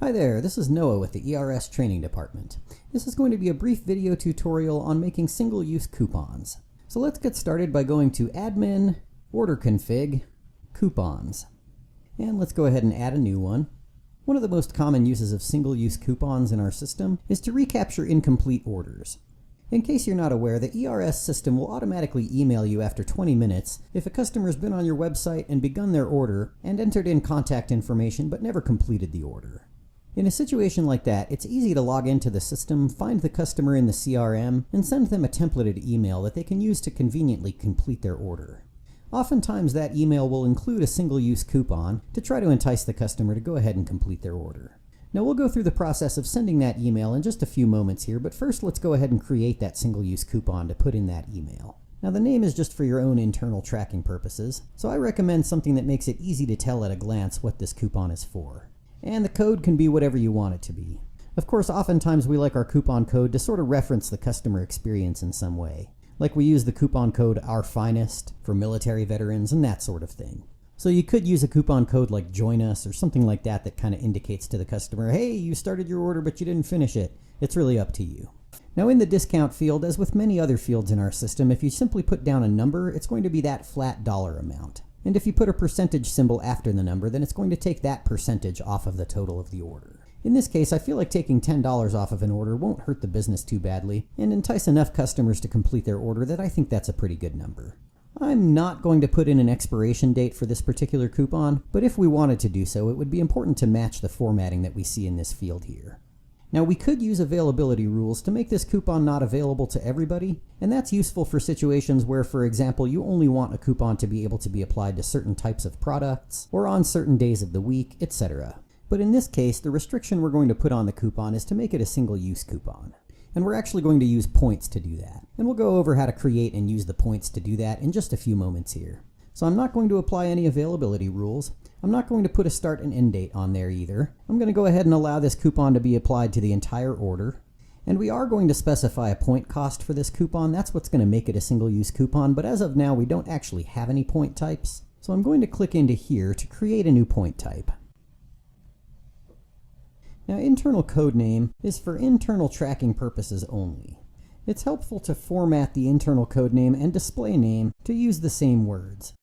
Hi there, this is Noah with the ERS Training Department. This is going to be a brief video tutorial on making single-use coupons. So let's get started by going to Admin, Order Config, Coupons. And let's go ahead and add a new one. One of the most common uses of single-use coupons in our system is to recapture incomplete orders. In case you're not aware, the ERS system will automatically email you after 20 minutes if a customer's been on your website and begun their order and entered in contact information but never completed the order. In a situation like that, it's easy to log into the system, find the customer in the CRM, and send them a templated email that they can use to conveniently complete their order. Oftentimes that email will include a single-use coupon to try to entice the customer to go ahead and complete their order. Now we'll go through the process of sending that email in just a few moments here, but first let's go ahead and create that single-use coupon to put in that email. Now the name is just for your own internal tracking purposes, so I recommend something that makes it easy to tell at a glance what this coupon is for. And the code can be whatever you want it to be. Of course, oftentimes we like our coupon code to sort of reference the customer experience in some way. Like we use the coupon code Our Finest for military veterans and that sort of thing. So you could use a coupon code like Join Us or something like that that kind of indicates to the customer, hey, you started your order but you didn't finish it. It's really up to you. Now in the discount field, as with many other fields in our system, if you simply put down a number, it's going to be that flat dollar amount. And if you put a percentage symbol after the number, then it's going to take that percentage off of the total of the order. In this case, I feel like taking $10 off of an order won't hurt the business too badly and entice enough customers to complete their order that I think that's a pretty good number. I'm not going to put in an expiration date for this particular coupon, but if we wanted to do so, it would be important to match the formatting that we see in this field here. Now we could use availability rules to make this coupon not available to everybody, and that's useful for situations where, for example, you only want a coupon to be able to be applied to certain types of products, or on certain days of the week, etc. But in this case, the restriction we're going to put on the coupon is to make it a single-use coupon. And we're actually going to use points to do that. And we'll go over how to create and use the points to do that in just a few moments here. So I'm not going to apply any availability rules. I'm not going to put a start and end date on there either. I'm going to go ahead and allow this coupon to be applied to the entire order. And we are going to specify a point cost for this coupon. That's what's going to make it a single-use coupon, but as of now we don't actually have any point types. So I'm going to click into here to create a new point type. Now internal code name is for internal tracking purposes only. It's helpful to format the internal code name and display name to use the same words.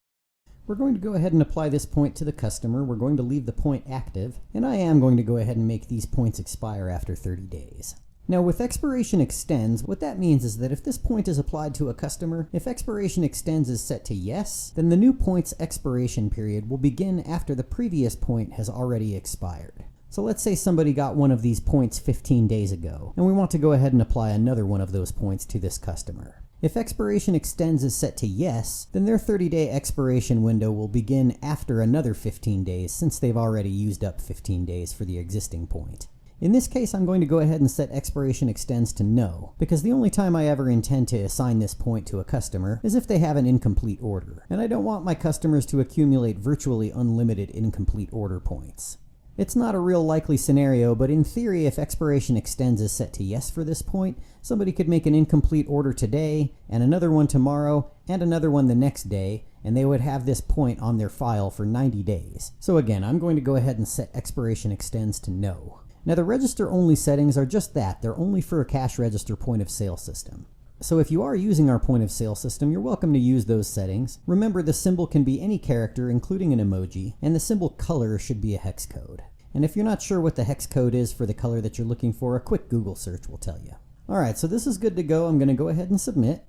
We're going to go ahead and apply this point to the customer. We're going to leave the point active, and I am going to go ahead and make these points expire after 30 days. Now with expiration extends, what that means is that if this point is applied to a customer, if expiration extends is set to yes, then the new point's expiration period will begin after the previous point has already expired. So let's say somebody got one of these points 15 days ago, and we want to go ahead and apply another one of those points to this customer. If expiration extends is set to yes, then their 30-day expiration window will begin after another 15 days since they've already used up 15 days for the existing point. In this case, I'm going to go ahead and set expiration extends to no, because the only time I ever intend to assign this point to a customer is if they have an incomplete order, and I don't want my customers to accumulate virtually unlimited incomplete order points. It's not a real likely scenario, but in theory, if expiration extends is set to yes for this point, somebody could make an incomplete order today, and another one tomorrow, and another one the next day, and they would have this point on their file for 90 days. So again, I'm going to go ahead and set expiration extends to no. Now the register only settings are just that, they're only for a cash register point of sale system. So if you are using our point of sale system, you're welcome to use those settings. Remember, the symbol can be any character, including an emoji, and the symbol color should be a hex code. And if you're not sure what the hex code is for the color that you're looking for, a quick Google search will tell you. Alright, so this is good to go. I'm going to go ahead and submit.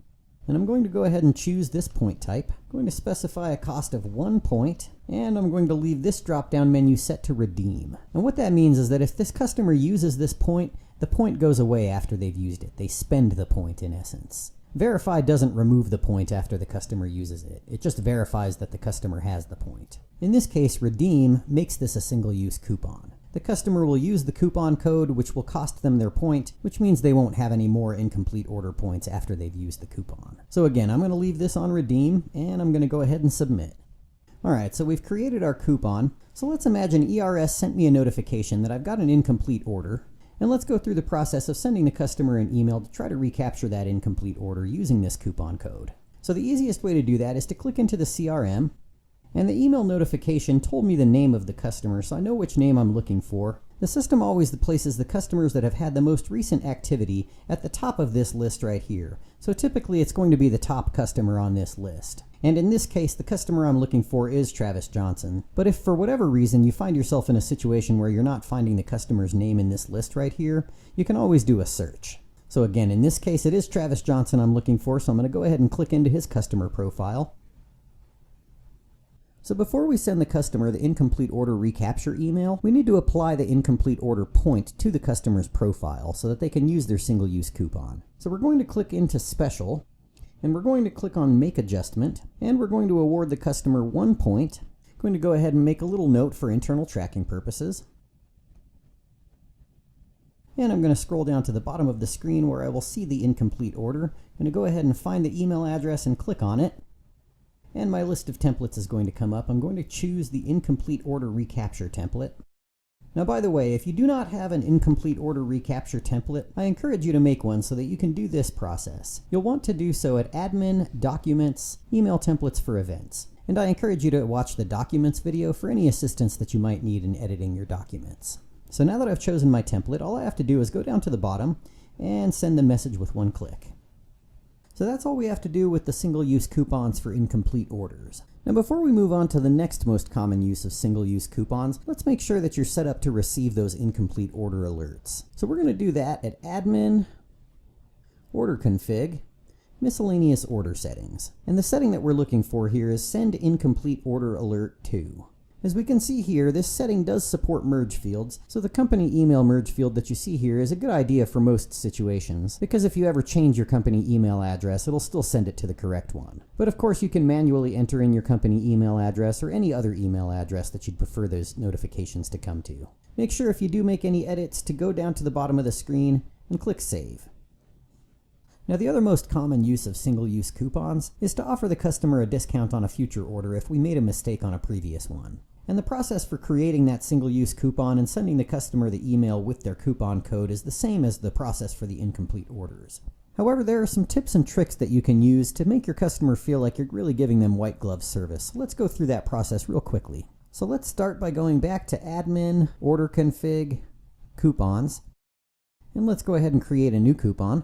And I'm going to go ahead and choose this point type. I'm going to specify a cost of 1 point, and I'm going to leave this drop-down menu set to redeem. And what that means is that if this customer uses this point, the point goes away after they've used it. They spend the point in essence. Verify doesn't remove the point after the customer uses it. It just verifies that the customer has the point. In this case, redeem makes this a single-use coupon. The customer will use the coupon code, which will cost them their point, which means they won't have any more incomplete order points after they've used the coupon. So again, I'm going to leave this on redeem, and I'm going to go ahead and submit. Alright, so we've created our coupon. So let's imagine ERS sent me a notification that I've got an incomplete order. And let's go through the process of sending the customer an email to try to recapture that incomplete order using this coupon code. So the easiest way to do that is to click into the CRM, and the email notification told me the name of the customer, so I know which name I'm looking for. The system always places the customers that have had the most recent activity at the top of this list right here. So typically it's going to be the top customer on this list. And in this case, the customer I'm looking for is Travis Johnson. But if for whatever reason you find yourself in a situation where you're not finding the customer's name in this list right here, you can always do a search. So again, in this case, it is Travis Johnson I'm looking for, so I'm going to go ahead and click into his customer profile. So before we send the customer the incomplete order recapture email, we need to apply the incomplete order point to the customer's profile so that they can use their single-use coupon. So we're going to click into Special, and we're going to click on Make Adjustment, and we're going to award the customer 1 point. I'm going to go ahead and make a little note for internal tracking purposes. And I'm going to scroll down to the bottom of the screen where I will see the incomplete order. I'm going to go ahead and find the email address and click on it. And my list of templates is going to come up. I'm going to choose the incomplete order recapture template. Now, by the way, if you do not have an incomplete order recapture template, I encourage you to make one so that you can do this process. You'll want to do so at Admin, Documents, Email Templates for Events. And I encourage you to watch the Documents video for any assistance that you might need in editing your documents. So now that I've chosen my template, all I have to do is go down to the bottom and send the message with one click. So that's all we have to do with the single-use coupons for incomplete orders. Now before we move on to the next most common use of single-use coupons, let's make sure that you're set up to receive those incomplete order alerts. So we're going to do that at Admin, Order Config, Miscellaneous Order Settings. And the setting that we're looking for here is Send Incomplete Order Alert to. As we can see here, this setting does support merge fields, so the company email merge field that you see here is a good idea for most situations, because if you ever change your company email address, it'll still send it to the correct one. But of course you can manually enter in your company email address or any other email address that you'd prefer those notifications to come to. Make sure if you do make any edits to go down to the bottom of the screen and click Save. Now the other most common use of single-use coupons is to offer the customer a discount on a future order if we made a mistake on a previous one. And the process for creating that single-use coupon and sending the customer the email with their coupon code is the same as the process for the incomplete orders. However, there are some tips and tricks that you can use to make your customer feel like you're really giving them white glove service. Let's go through that process real quickly. So let's start by going back to Admin, Order Config, Coupons, and let's go ahead and create a new coupon.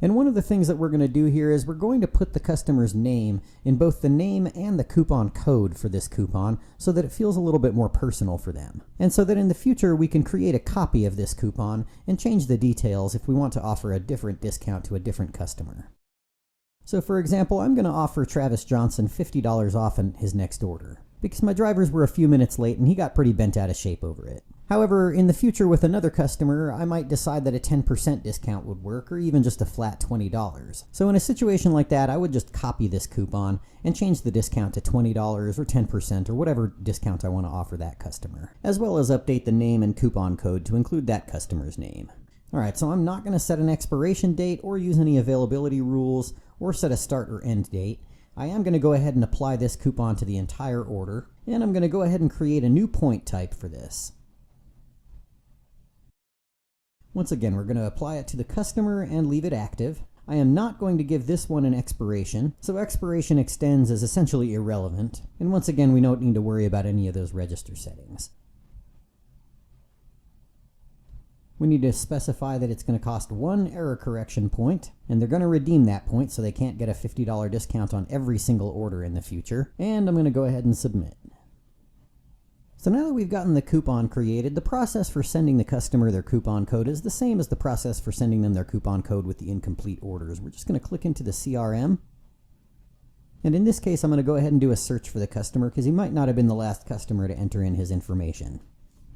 And one of the things that we're going to do here is we're going to put the customer's name in both the name and the coupon code for this coupon so that it feels a little bit more personal for them. And so that in the future we can create a copy of this coupon and change the details if we want to offer a different discount to a different customer. So for example, I'm going to offer Travis Johnson $50 off in his next order, because my drivers were a few minutes late and he got pretty bent out of shape over it. However, in the future with another customer, I might decide that a 10% discount would work, or even just a flat $20. So in a situation like that, I would just copy this coupon and change the discount to $20 or 10% or whatever discount I want to offer that customer, as well as update the name and coupon code to include that customer's name. Alright, so I'm not going to set an expiration date or use any availability rules or set a start or end date. I am going to go ahead and apply this coupon to the entire order, and I'm going to go ahead and create a new point type for this. Once again, we're going to apply it to the customer and leave it active. I am not going to give this one an expiration, so expiration extends is essentially irrelevant. And once again, we don't need to worry about any of those register settings. We need to specify that it's going to cost 1 error correction point, and they're going to redeem that point so they can't get a $50 discount on every single order in the future. And I'm going to go ahead and submit. So now that we've gotten the coupon created, the process for sending the customer their coupon code is the same as the process for sending them their coupon code with the incomplete orders. We're just going to click into the CRM. And in this case, I'm going to go ahead and do a search for the customer because he might not have been the last customer to enter in his information.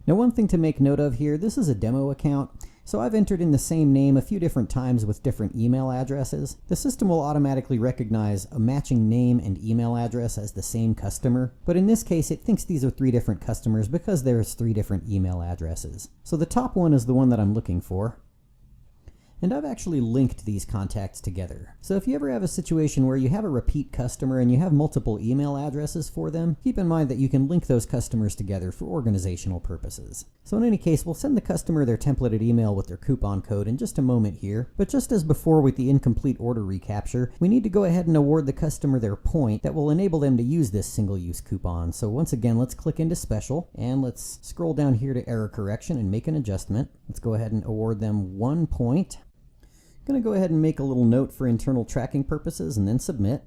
Now one thing to make note of here, this is a demo account, so I've entered in the same name a few different times with different email addresses. The system will automatically recognize a matching name and email address as the same customer, but in this case it thinks these are 3 different customers because there's 3 different email addresses. So the top one is the one that I'm looking for. And I've actually linked these contacts together. So if you ever have a situation where you have a repeat customer and you have multiple email addresses for them, keep in mind that you can link those customers together for organizational purposes. So in any case, we'll send the customer their templated email with their coupon code in just a moment here. But just as before with the incomplete order recapture, we need to go ahead and award the customer their point that will enable them to use this single-use coupon. So once again, let's click into Special and let's scroll down here to Error Correction and make an adjustment. Let's go ahead and award them 1 point. Going to go ahead and make a little note for internal tracking purposes and then submit.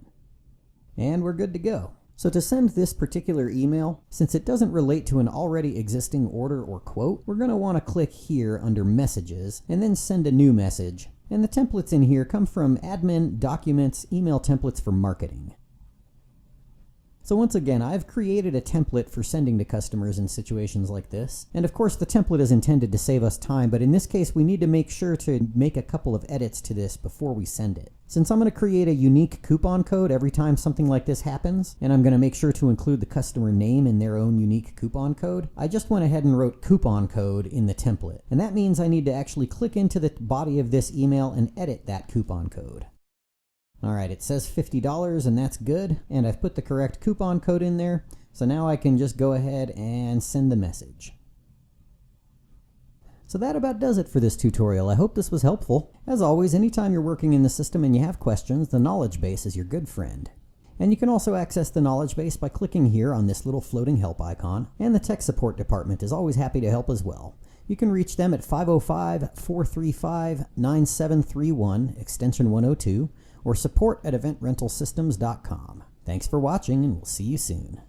And we're good to go. So to send this particular email, since it doesn't relate to an already existing order or quote, we're going to want to click here under Messages and then send a new message. And the templates in here come from Admin, Documents, Email Templates for Marketing. So once again, I've created a template for sending to customers in situations like this. And of course, the template is intended to save us time, but in this case, we need to make sure to make a couple of edits to this before we send it. Since I'm going to create a unique coupon code every time something like this happens, and I'm going to make sure to include the customer name in their own unique coupon code, I just went ahead and wrote coupon code in the template. And that means I need to actually click into the body of this email and edit that coupon code. Alright, it says $50 and that's good, and I've put the correct coupon code in there, so now I can just go ahead and send the message. So that about does it for this tutorial. I hope this was helpful. As always, anytime you're working in the system and you have questions, the knowledge base is your good friend. And you can also access the knowledge base by clicking here on this little floating help icon, and the tech support department is always happy to help as well. You can reach them at 505-435-9731, extension 102, or support@eventrentalsystems.com. Thanks for watching, and we'll see you soon.